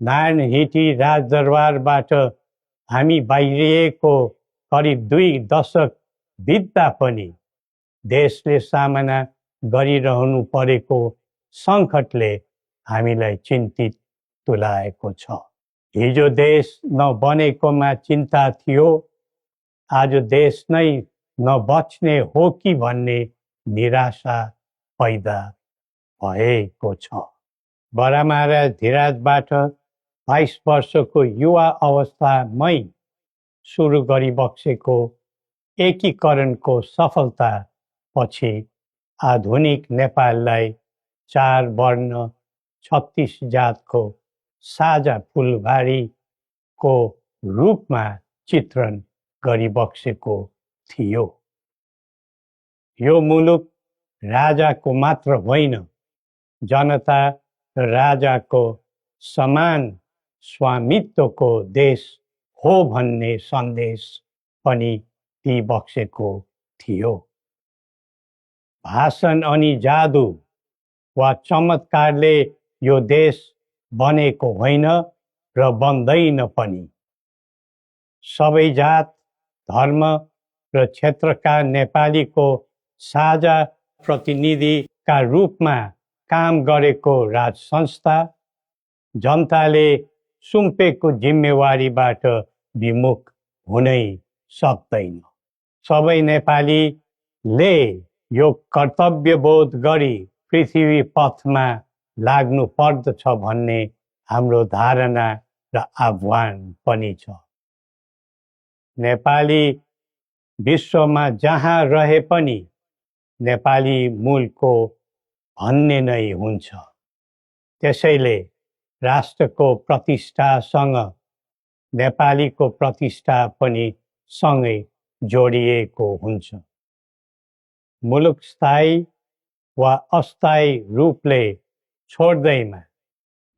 नारायणहिटी राजदरबारबाट हामी बाहिरिएको करिब 2 दशक बित्दा पनि देशले सामना गरिरहनु परेको सङ्कटले हामीलाई चिन्तित तुल्याएको छ। हिजो देश नबनेकोमा चिन्ता थियो, आज देश नै नबच्ने हो कि भन्ने निराशा पैदा भएको छ। बडा महाराज धीराजबाट 22 वर्षको युवा अवस्थामै सुरु गरिबक्सेको एकीकरणको सफलता पछि आधुनिक नेपाललाई 4 वर्ण 36 जातको साझा फुलबारीको रूपमा चित्रण गरिबक्सेको थियो। यो मुलुक राजाको मात्र होइन, जनता र राजाको समान स्वामित्वको देश हो भन्ने सन्देश पनि दिइबक्सेको थियो। भाषण अनि जादु वा चमत्कारले यो देश बनेको होइन र बन्दैन पनि। सबै जात, धर्म र क्षेत्रका नेपालीको साझा प्रतिनिधिका रूपमा काम गरेको राज संस्था जनताले सुम्पेको जिम्मेवारीबाट विमुख हुनै सक्दैन। सबै नेपालीले यो कर्तव्यबोध गरी पृथ्वी पथमा लाग्नु पर्दछ भन्ने हाम्रो धारणा र आह्वान पनि छ। नेपाली विश्वमा जहाँ रहे पनि नेपाली मूलको भन्ने नै हुन्छ। त्यसैले राष्ट्रको प्रतिष्ठासँग नेपालीको प्रतिष्ठा पनि सँगै जोडिएको हुन्छ। मुलुक स्थायी वा अस्थायी रूपले छोड्दैमा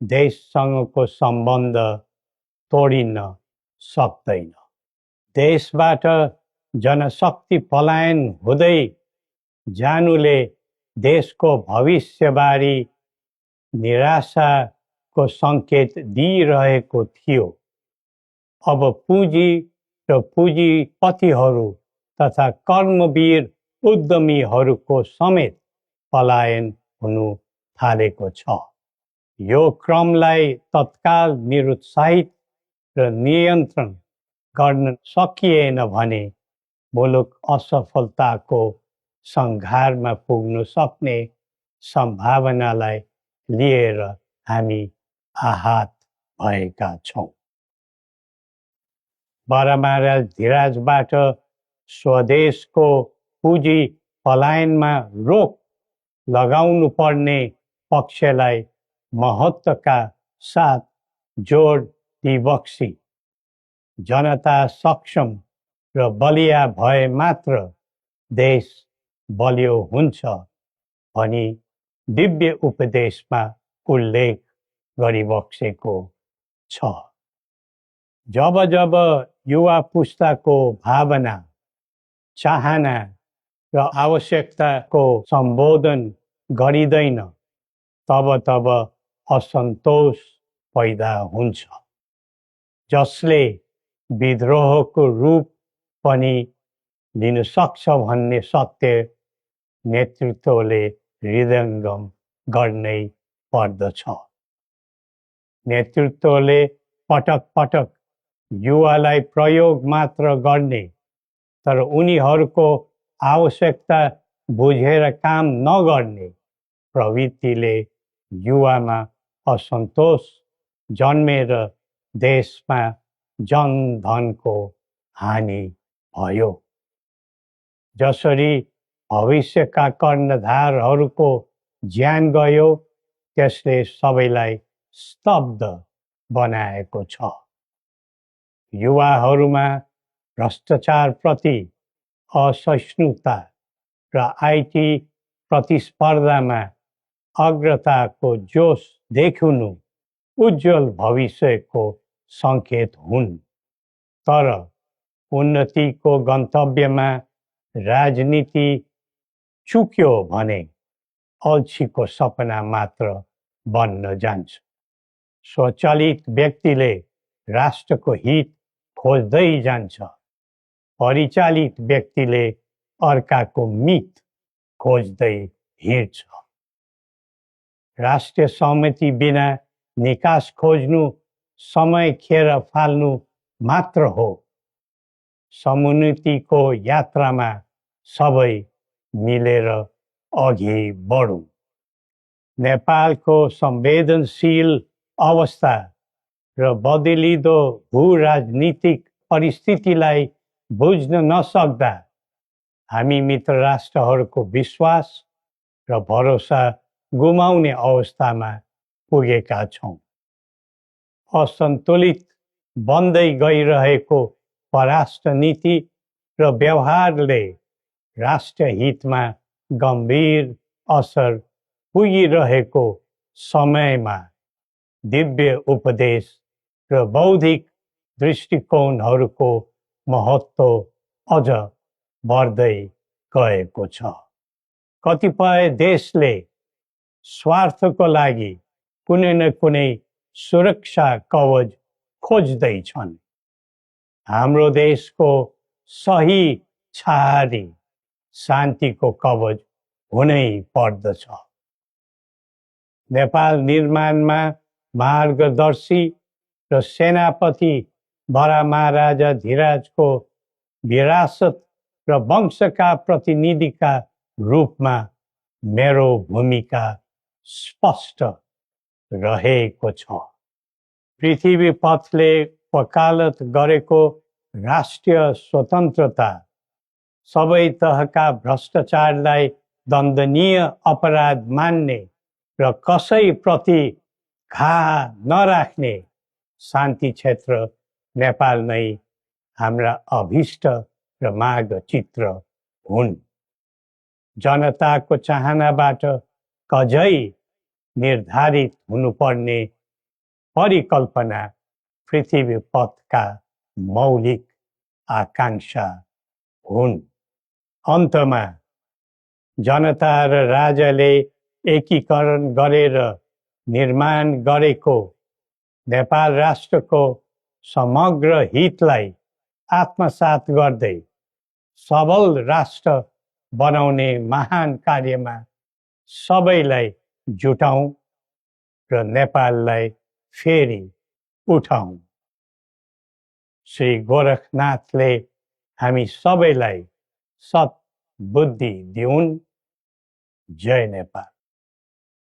देशसँगको सम्बन्ध तोडिन सक्दैन। देशबाट जनशक्ति पलायन हुँदै जानुले देशको भविष्यबारे निराशाको सङ्केत दिइरहेको थियो। अब पुँजी र पुँजीपतिहरू तथा कर्मवीर उद्यमीहरूको समेत पलायन हुनु थालेको छ। यो क्रमलाई तत्काल निरुत्साहित र नियन्त्रण गर्न सकिएन भने मुलुक असफलताको सङ्घारमा पुग्न सक्ने सम्भावनालाई लिएर हामी आहत भएका छौँ। बडा महाराज धीराजबाट स्वदेशको पुँजी पलायनमा रोक लगाउनु पर्ने पक्षलाई महत्त्वका साथ जोड दिइबक्सी जनता सक्षम र बलिया भए मात्र देश बलियो हुन्छ भनी दिव्य उपदेशमा उल्लेख गरिबक्सेको छ। जब जब युवा पुस्ताको भावना, चाहना र आवश्यकताको सम्बोधन गरिँदैन, तब तब असन्तोष पैदा हुन्छ, जसले विद्रोहको रूप पनि लिन सक्छ भन्ने सत्य नेतृत्वले हृदयङ्गम गर्नै पर्दछ। नेतृत्वले पटक पटक युवालाई प्रयोग मात्र गर्ने तर उनीहरूको आवश्यकता बुझेर काम नगर्ने प्रवृत्तिले युवामा असन्तोष जन्मेर देशमा जनधनको हानि भयो। जसरी भविष्यका कर्णधारहरूको ज्यान गयो, त्यसले सबैलाई स्तब्ध बनाएको छ। युवाहरूमा भ्रष्टाचारप्रति असहिष्णुता र आइटी प्रतिस्पर्धामा अग्रताको जोश देखिनु उज्जवल भविष्यको सङ्केत हुन्। तर उन्नतिको गन्तव्यमा राजनीति चुक्यो भने अल्छीको सपना मात्र बन्न जान्छ। स्वचालित व्यक्तिले राष्ट्रको हित खोज्दै जान्छ, परिचालित व्यक्तिले अर्काको मित खोज्दै हिँड्छ। राष्ट्रिय सहमति बिना निकास खोज्नु समय खेर फाल्नु मात्र हो। समुन्नतिको यात्रामा सबै मिलेर अघि बढौँ। नेपालको संवेदनशील अवस्था र बदलिँदो भू-राजनीतिक परिस्थितिलाई बुझ्न नसक्दा हामी मित्र राष्ट्रहरूको विश्वास र भरोसा गुमाउने अवस्थामा पुगेका छौँ। असन्तुलित बन्दै गइरहेको परराष्ट्र नीति र व्यवहारले राष्ट्रिय हितमा गम्भीर असर पुगिरहेको समयमा दिव्य उपदेश र बौद्धिक दृष्टिकोणहरूको महत्त्व अझ बढ्दै गएको छ। कतिपय देशले स्वार्थको लागि कुनै न कुनै सुरक्षा कवच खोज्दैछन्। हाम्रो देशको सही छहारी शान्तिको कवच हुनै पर्दछ। नेपाल निर्माणमा मार्गदर्शी र सेनापति बडा महाराजा धीराजको विरासत र वंशका प्रतिनिधिका रूपमा मेरो भूमिका स्पष्ट रहेको छ। पृथ्वी पथले वकालत गरेको राष्ट्रिय स्वतन्त्रता, सबै तहका भ्रष्टाचारलाई दण्डनीय अपराध मान्ने र कसैप्रति घाह नराख्ने शान्ति क्षेत्र नेपाल नै हाम्रा अभिष्ट र मार्गचित्र हुन्। जनताको चाहनाबाट कझै निर्धारित हुनुपर्ने परिकल्पना पृथ्वी पथका मौलिक आकांक्षा हुन्। अन्तमा जनता र राजाले एकीकरण गरेर निर्माण गरेको नेपाल राष्ट्रको समग्र हितलाई आत्मसात गर्दै सबल राष्ट्र बनाउने महान कार्यमा सबैलाई जुटाउँ र नेपाललाई फेरि उठाउँ। श्री गोरखनाथले हामी सबैलाई सत् बुद्धि दिउन्। जय नेपाल।